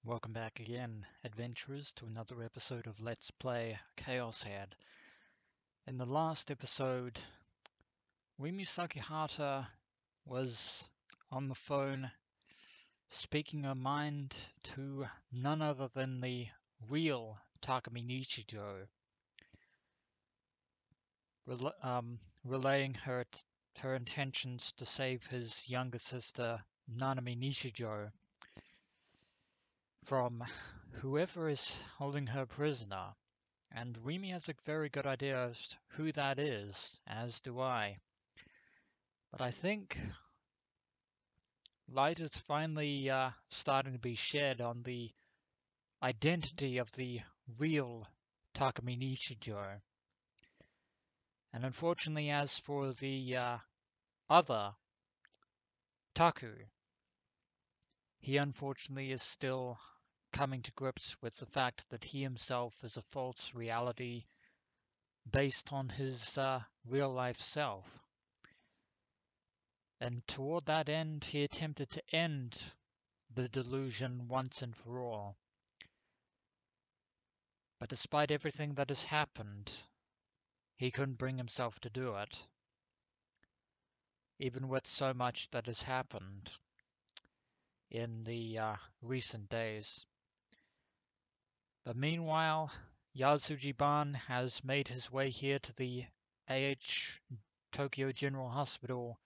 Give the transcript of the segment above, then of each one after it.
Welcome back again, adventurers, to another episode of Let's Play ChäoS. In the last episode, Rimi Sakihata was on the phone speaking her mind to none other than the real Takumi Nichijou, relaying her intentions to save his younger sister Nanami Nichijou from whoever is holding her prisoner. And Rimi has a very good idea of who that is, as do I. But I think light is finally starting to be shed on the identity of the real Takumi Nichijou. And unfortunately, as for the other Taku, he unfortunately is still coming to grips with the fact that he himself is a false reality based on his real life self. And toward that end, he attempted to end the delusion once and for all. But despite everything that has happened, he couldn't bring himself to do it, even with so much that has happened in the recent days. But meanwhile, Yasuji-ban has made his way here to the AH Tokyo General Hospital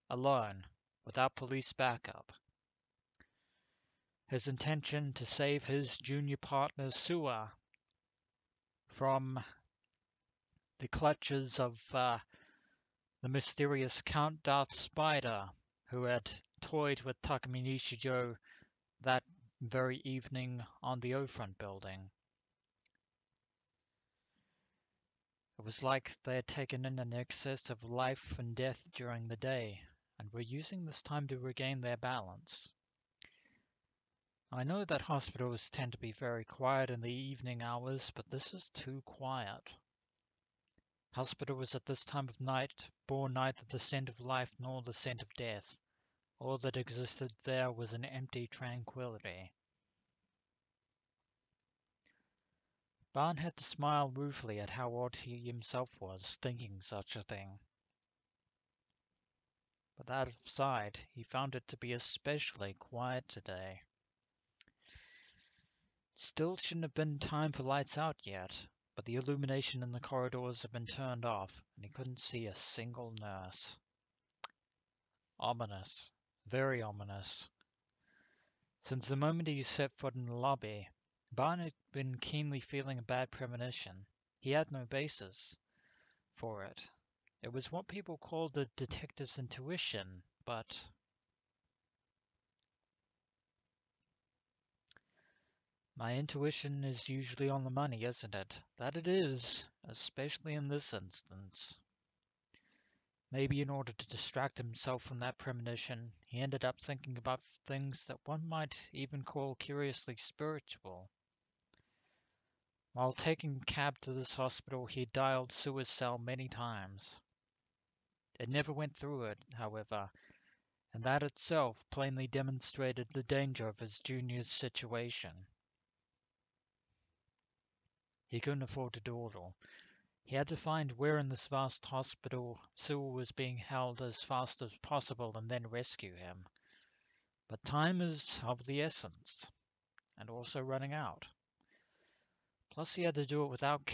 alone, without police backup. His intention to save his junior partner Suwa from the clutches of the mysterious Count Darth Spider, who had toyed with Takumi Nichijou that very evening on the O-Front building. It was like they had taken in an excess of life and death during the day, and were using this time to regain their balance. I know that hospitals tend to be very quiet in the evening hours, but this is too quiet. Hospitals at this time of night bore neither the scent of life nor the scent of death. All that existed there was an empty tranquility. Barn had to smile ruefully at how odd he himself was, thinking such a thing. But that aside, he found it to be especially quiet today. Still shouldn't have been time for lights out yet, but the illumination in the corridors had been turned off, and he couldn't see a single nurse. Ominous. Very ominous. Since the moment he set foot in the lobby, Barn had been keenly feeling a bad premonition. He had no basis for it. It was what people call the detective's intuition, but my intuition is usually on the money, isn't it? That it is, especially in this instance. Maybe in order to distract himself from that premonition, he ended up thinking about things that one might even call curiously spiritual. While taking a cab to this hospital, he dialed Sua's cell many times. It never went through it, however, and that itself plainly demonstrated the danger of his junior's situation. He couldn't afford to dawdle. He had to find where in this vast hospital Sewell was being held as fast as possible and then rescue him. But time is of the essence, and also running out. Plus he had to do it without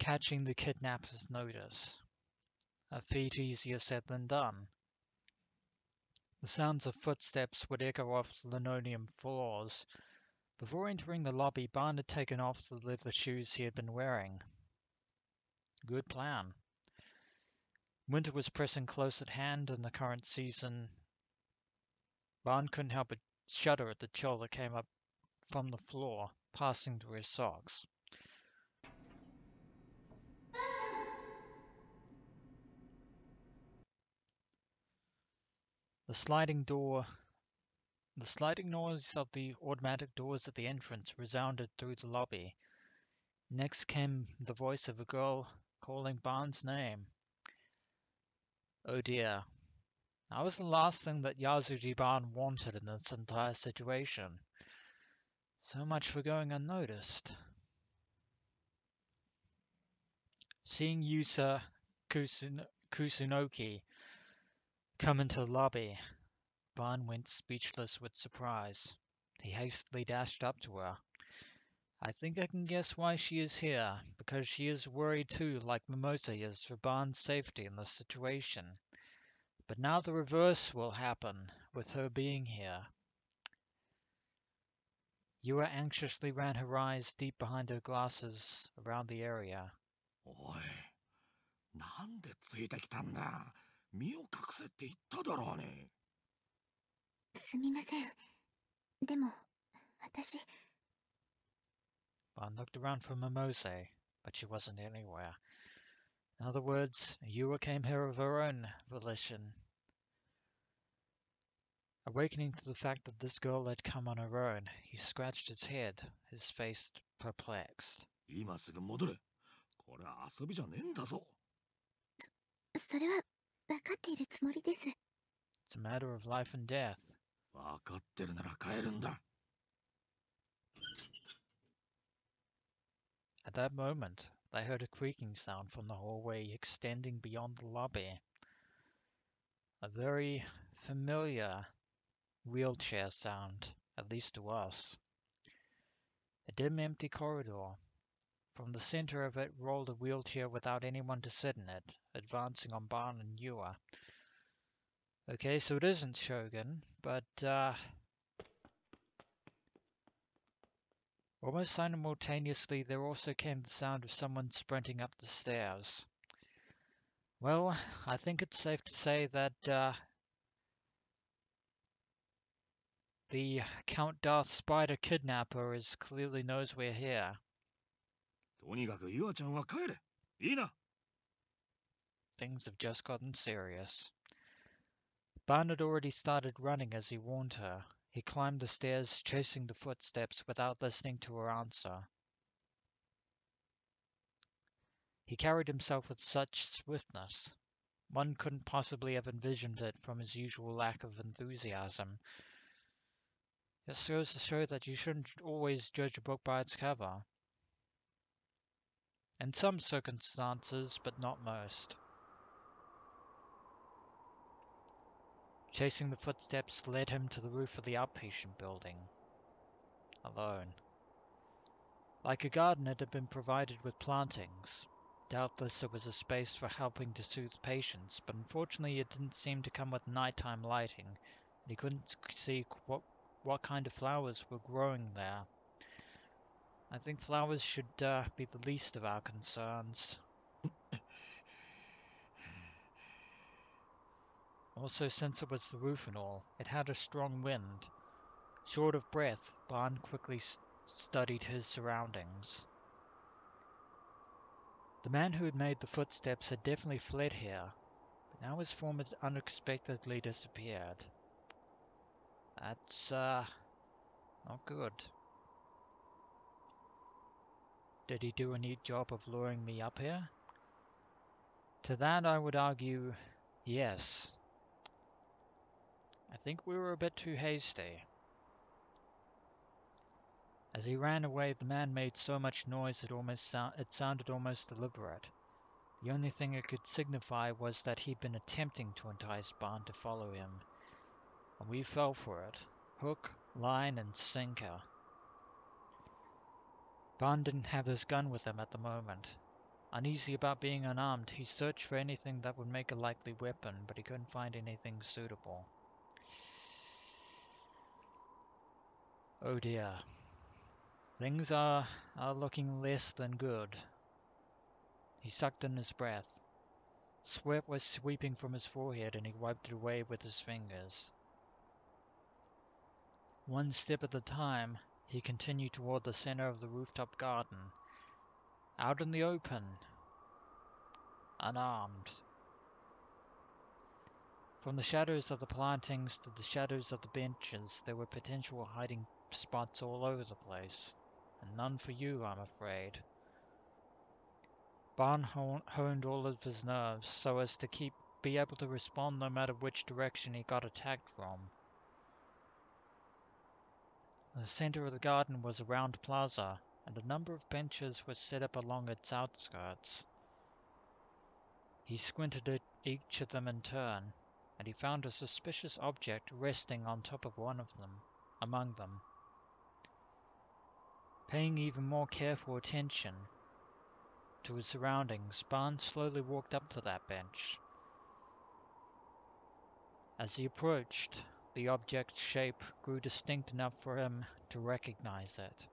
catching the kidnapper's notice. A feat easier said than done. The sounds of footsteps would echo off linoleum floors. Before entering the lobby, Barn had taken off the leather shoes he had been wearing. Good plan. Winter was pressing close at hand in the current season. Barn couldn't help but shudder at the chill that came up from the floor, passing through his socks. The sliding noise of the automatic doors at the entrance resounded through the lobby. Next came the voice of a girl calling Barnes' name. Oh dear. That was the last thing that Yasuji-ban wanted in this entire situation. So much for going unnoticed. Seeing Yusa Kusunoki come into the lobby, Ban went speechless with surprise. He hastily dashed up to her. I think I can guess why she is here, because she is worried too, like Mimosa is, for Ban's safety in this situation. But now the reverse will happen, with her being here. Yua anxiously ran her eyes deep behind her glasses around the area. おい、なんでついてきたんだ。身を隠せって言っただろうね。すみません。でも、私。Ban looked around for Mimose, but she wasn't anywhere. In other words, Yua came here of her own volition. Awakening to the fact that this girl had come on her own, he scratched his head, his face perplexed. 今すぐ戻れ。これは遊びじゃねえんだぞ。それは、分かっているつもりです。It's a matter of life and death. 分かってるなら帰るんだ。At that moment, they heard a creaking sound from the hallway extending beyond the lobby. A very familiar wheelchair sound, at least to us. A dim, empty corridor. From the center of it rolled a wheelchair without anyone to sit in it, advancing on Ban and Yua. Okay, so it isn't Shogun, but almost simultaneously there also came the sound of someone sprinting up the stairs. Well, I think it's safe to say that the Count Darth Spider kidnapper clearly knows we're here. とにかくユアちゃんは帰れ。いいな。Things have just gotten serious. Ban had already started running as he warned her. He climbed the stairs, chasing the footsteps without listening to her answer. He carried himself with such swiftness. One couldn't possibly have envisioned it from his usual lack of enthusiasm. It goes to show that you shouldn't always judge a book by its cover. In some circumstances, but not most. Chasing the footsteps led him to the roof of the outpatient building. Alone. Like a garden, it had been provided with plantings. Doubtless it was a space for helping to soothe patients, but unfortunately it didn't seem to come with nighttime lighting, and he couldn't see what kind of flowers were growing there. I think flowers should be the least of our concerns. Also, since it was the roof and all, it had a strong wind. Short of breath, Ban quickly studied his surroundings. The man who had made the footsteps had definitely fled here, but now his form had unexpectedly disappeared. That's, not good. Did he do a neat job of luring me up here? To that I would argue, yes. I think we were a bit too hasty. As he ran away, the man made so much noise it sounded almost deliberate. The only thing it could signify was that he'd been attempting to entice Ban to follow him. And we fell for it. Hook, line, and sinker. Ban didn't have his gun with him at the moment. Uneasy about being unarmed, he searched for anything that would make a likely weapon, but he couldn't find anything suitable. Oh dear. Things are looking less than good. He sucked in his breath. Sweat was sweeping from his forehead and he wiped it away with his fingers. One step at a time, he continued toward the center of the rooftop garden. Out in the open. Unarmed. From the shadows of the plantings to the shadows of the benches, there were potential hiding spots all over the place. And none for you, I'm afraid. Ban honed all of his nerves so as to be able to respond no matter which direction he got attacked from. The center of the garden was a round plaza, and a number of benches were set up along its outskirts. He squinted at each of them in turn, and he found a suspicious object resting on top of one of them, among them. Paying even more careful attention to his surroundings, Barnes slowly walked up to that bench. As he approached, the object's shape grew distinct enough for him to recognize it.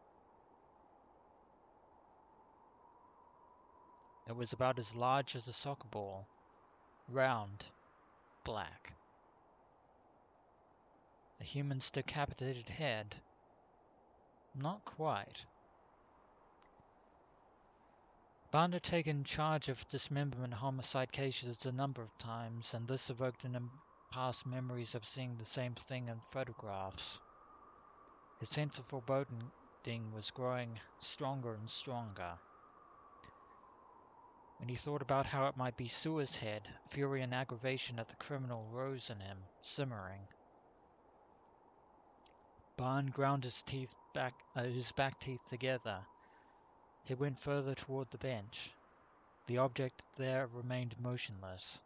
It was about as large as a soccer ball, round, black. A human's decapitated head? Not quite. Bond had taken charge of dismemberment homicide cases a number of times, and this evoked in him past memories of seeing the same thing in photographs. His sense of foreboding was growing stronger and stronger. When he thought about how it might be Sua's head, fury and aggravation at the criminal rose in him, simmering. Barn ground his back teeth together. He went further toward the bench. The object there remained motionless.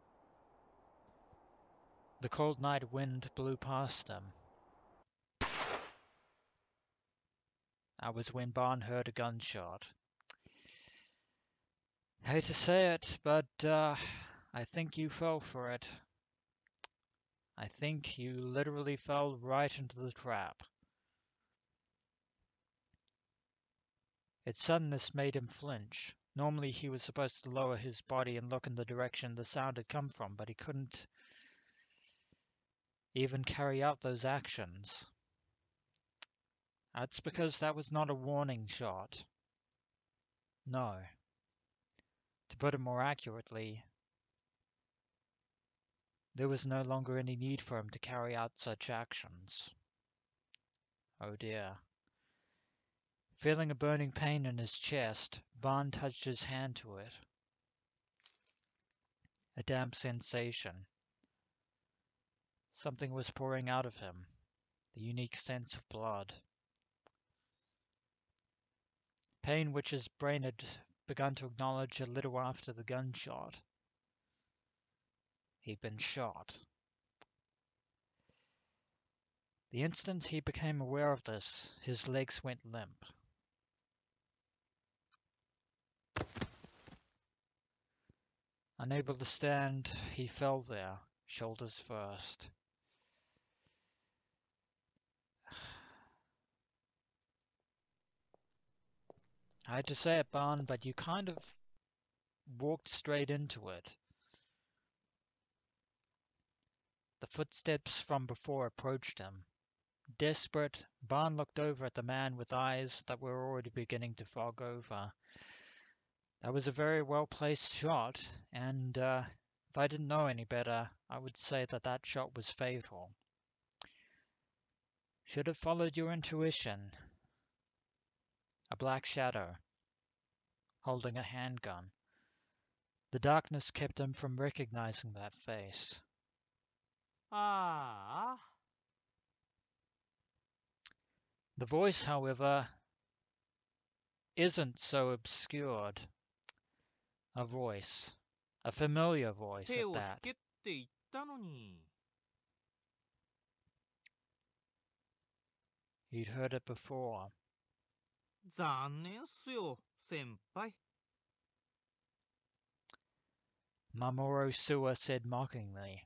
The cold night wind blew past him. That was when Barn heard a gunshot. Hate to say it, but I think you fell for it. I think you literally fell right into the trap. Its suddenness made him flinch. Normally he was supposed to lower his body and look in the direction the sound had come from, but he couldn't even carry out those actions. That's because that was not a warning shot. No. To put it more accurately, there was no longer any need for him to carry out such actions. Oh dear. Feeling a burning pain in his chest, Vaughn touched his hand to it. A damp sensation. Something was pouring out of him, the unique sense of blood. Pain which his brain had begun to acknowledge a little after the gunshot. He'd been shot. The instant he became aware of this, his legs went limp. Unable to stand, he fell there, shoulders first. I hate to say it, Barn, but you kind of walked straight into it. The footsteps from before approached him. Desperate, Barn looked over at the man with eyes that were already beginning to fog over. That was a very well-placed shot, and if I didn't know any better, I would say that that shot was fatal. Should have followed your intuition. A black shadow, holding a handgun. The darkness kept him from recognizing that face. Ah. The voice, however, isn't so obscured. A voice. A familiar voice at 手を引 that. けって言ったのに。 He'd heard it before. 残念っすよ、先輩。 Mamoru Sua said mockingly,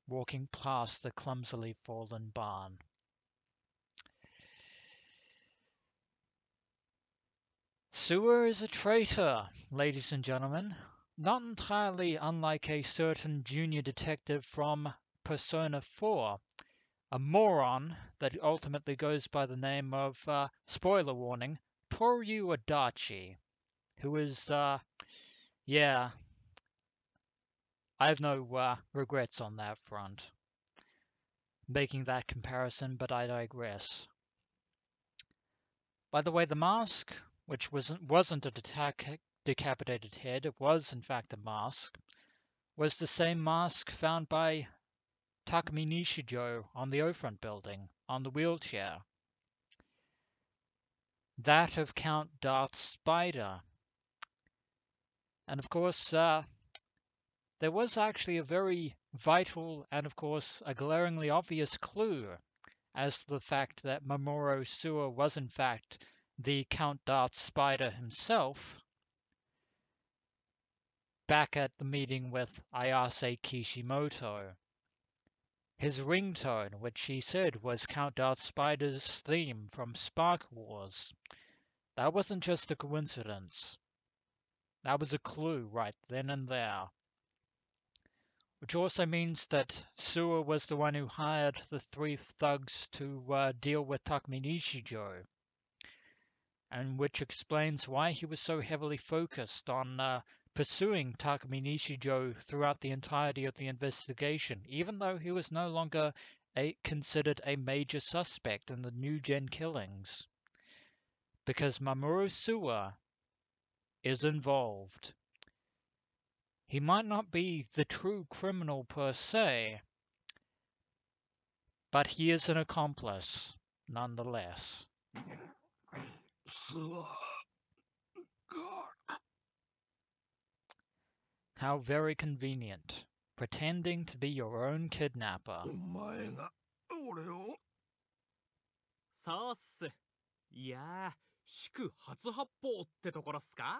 walking past the clumsily fallen barn. Sua is a traitor, ladies and gentlemen. Not entirely unlike a certain junior detective from Persona 4. A moron that ultimately goes by the name of, spoiler warning, Toru Adachi, who is, yeah, I have no regrets on that front, making that comparison, but I digress. By the way, the mask, which wasn't a decapitated head, it was in fact a mask, was the same mask found by Takumi Nishijo on the O-Front building, on the wheelchair. that of Count Darth Spider. And of course, there was actually a very vital and, of course, a glaringly obvious clue as to the fact that Mamoru Suwa was, in fact, the Count Darth Spider himself back at the meeting with Ayase Kishimoto. His ringtone, which he said was Count Darth Spider's theme from Spark Wars, that wasn't just a coincidence. That was a clue right then and there. Which also means that Suwa was the one who hired the three thugs to deal with Takumi Nishijo, and which explains why he was so heavily focused on pursuing Takumi Nishijo throughout the entirety of the investigation, even though he was no longer considered a major suspect in the New Gen killings. Because Mamoru Suwa is involved. He might not be the true criminal per se, but he is an accomplice, nonetheless. すわが How very convenient. Pretending to be your own kidnapper. お前が俺をそうっす。いやー、祝初発砲ってところっすか？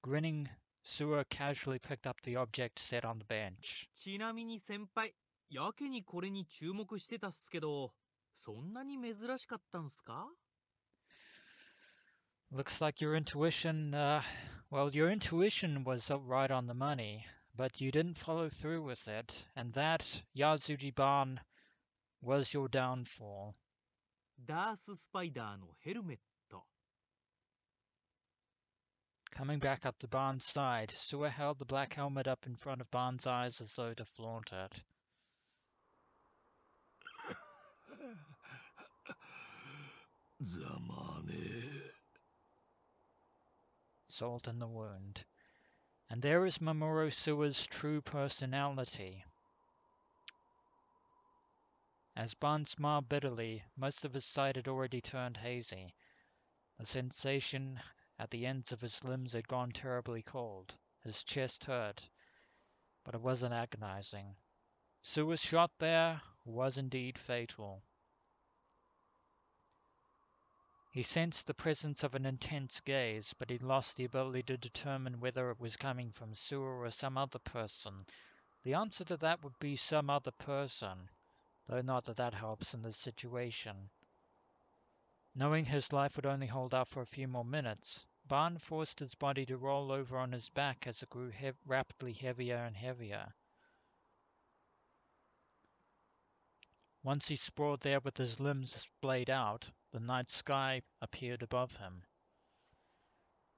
Grinning, Suwa casually picked up the object set on the bench. ちなみに先輩、やけにこれに注目してたっすけど、そんなに珍しかったんすか？ Looks like your intuition, your intuition was right on the money, but you didn't follow through with it, and that, Yazuji-ban, was your downfall. ダーススパイダーのヘルメット。 Coming back up to Ban's side, Suwa held the black helmet up in front of Ban's eyes as though to flaunt it. ざまねえ Salt in the wound. And there is Mamoru Suwa's true personality. As Ban smiled bitterly, most of his sight had already turned hazy. The sensation at the ends of his limbs had gone terribly cold. His chest hurt, but it wasn't agonizing. Suwa's shot there was indeed fatal. He sensed the presence of an intense gaze, but he lost the ability to determine whether it was coming from Suwa or some other person. The answer to that would be some other person, though not that that helps in this situation. Knowing his life would only hold out for a few more minutes, Ban forced his body to roll over on his back as it grew rapidly heavier and heavier. Once he sprawled there with his limbs splayed out, the night sky appeared above him.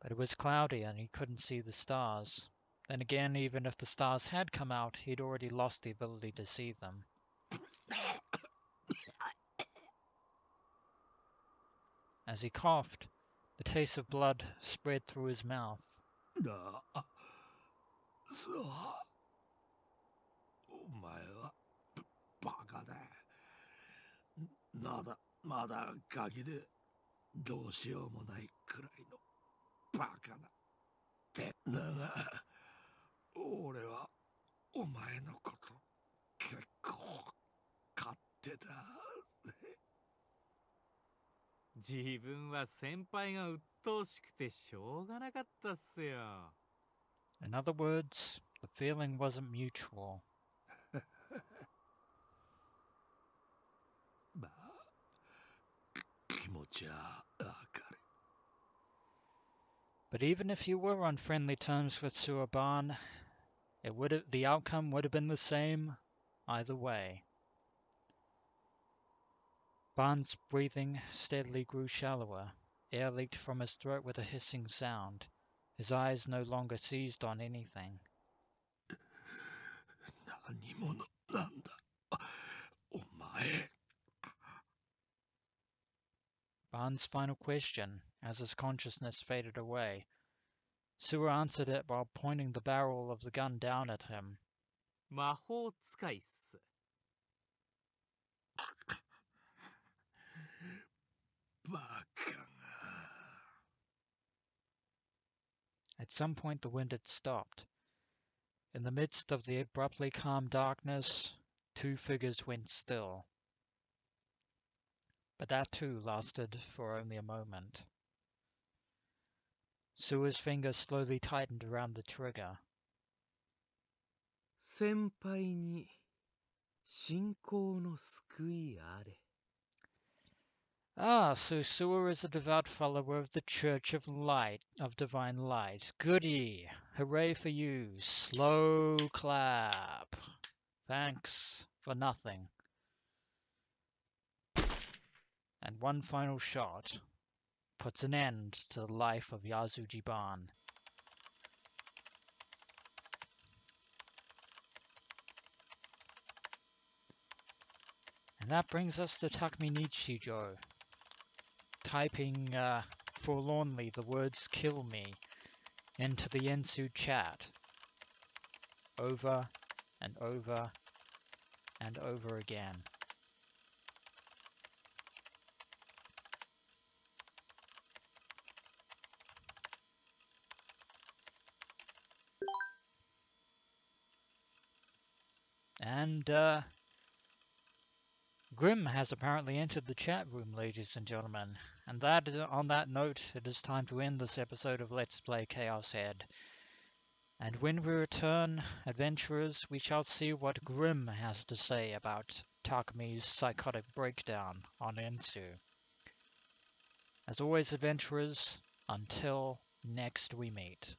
But it was cloudy and he couldn't see the stars. Then again, even if the stars had come out, he'd already lost the ability to see them. As he coughed, the taste of blood spread through his mouth. ださあお前はバカだまだガキでどうしようもないくらいのバカなってだが俺はお前のこと結構買ってた自分は先輩が鬱陶しくてしょうがなかったっすよ。 In other words, the feeling wasn't mutual. まあ気持ちはわかる But even if you were on friendly terms with Suaban, the outcome would have been the same either way. Ban's breathing steadily grew shallower. Air leaked from his throat with a hissing sound. His eyes no longer seized on anything. 何者なんだお前 Ban's final question, as his consciousness faded away. Suwa answered it while pointing the barrel of the gun down at him. 魔法使いっす。At some point the wind had stopped. In the midst of the abruptly calm darkness, two figures went still. But that too lasted for only a moment. Sua's finger slowly tightened around the trigger. 先輩に信仰の救いあれ。 Ah, so Sua is a devout follower of the Church of Light, of Divine Light. Goody! Hooray for you! Slow clap. Thanks for nothing. And one final shot puts an end to the life of Yasuji-ban. And that brings us to Takumi Nichijou, typing forlornly the words "kill me" into the Ensu chat over and over and over again. And Grim has apparently entered the chat room, ladies and gentlemen. And on that note, it is time to end this episode of Let's Play ChäoS Head. And when we return, adventurers, we shall see what Grim has to say about Takumi's psychotic breakdown on Ensu. As always, adventurers, until next we meet.